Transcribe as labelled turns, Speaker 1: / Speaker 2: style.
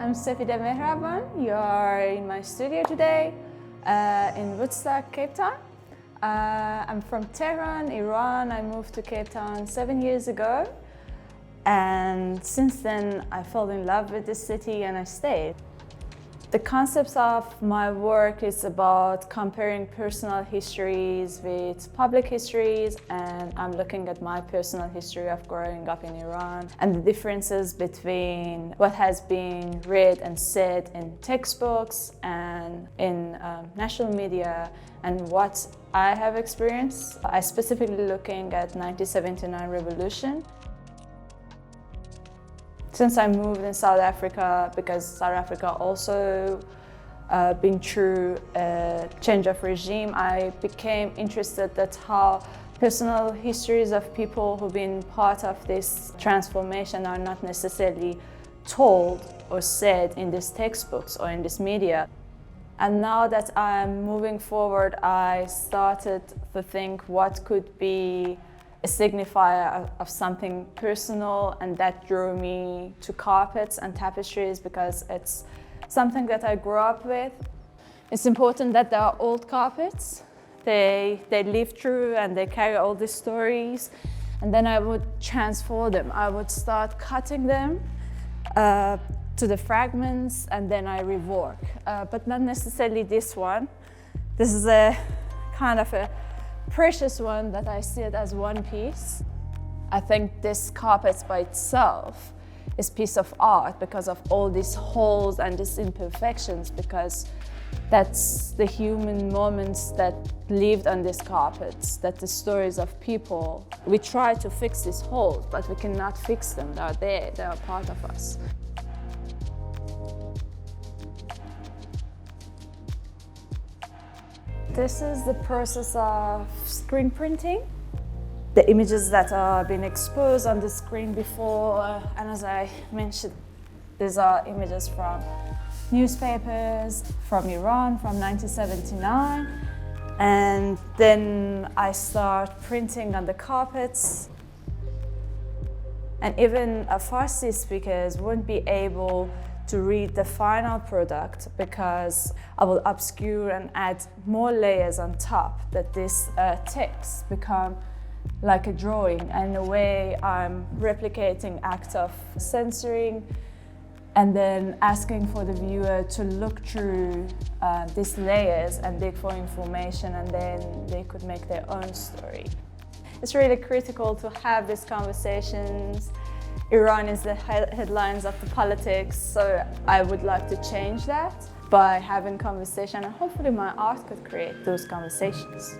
Speaker 1: I'm Sepideh Mehraban. You are in my studio today in Woodstock, Cape Town. I'm from Tehran, Iran. I moved to Cape Town 7 years ago. And since then, I fell in love with this city and I stayed. The concepts of my work is about comparing personal histories with public histories, and I'm looking at my personal history of growing up in Iran and the differences between what has been read and said in textbooks and in national media and what I have experienced. I specifically looking at 1979 revolution. Since I moved in South Africa, because South Africa also been through a change of regime, I became interested at how personal histories of people who've been part of this transformation are not necessarily told or said in these textbooks or in this media. And now that I'm moving forward, I started to think what could be a signifier of something personal, and that drew me to carpets and tapestries because it's something that I grew up with. It's important that there are old carpets. They live through and they carry all these stories, and then I would transform them. I would start cutting them to the fragments, and then I rework. But not necessarily this one. This is a kind of a precious one that I see it as one piece. I think this carpet by itself is a piece of art because of all these holes and these imperfections, because that's the human moments that lived on these carpets, that the stories of people. We try to fix these holes, but we cannot fix them. They are there, they are part of us. This is the process of screen printing. The images that are being exposed on the screen before, and as I mentioned, these are images from newspapers from Iran from 1979. And then I start printing on the carpets. And even Farsi speakers won't be able to read the final product because I will obscure and add more layers on top, that this text become like a drawing. And in a way, I'm replicating act of censoring and then asking for the viewer to look through these layers and dig for information, and then they could make their own story. It's really critical to have these conversations. Iran is the headlines of the politics, so I would like to change that by having conversation, and hopefully my art could create those conversations.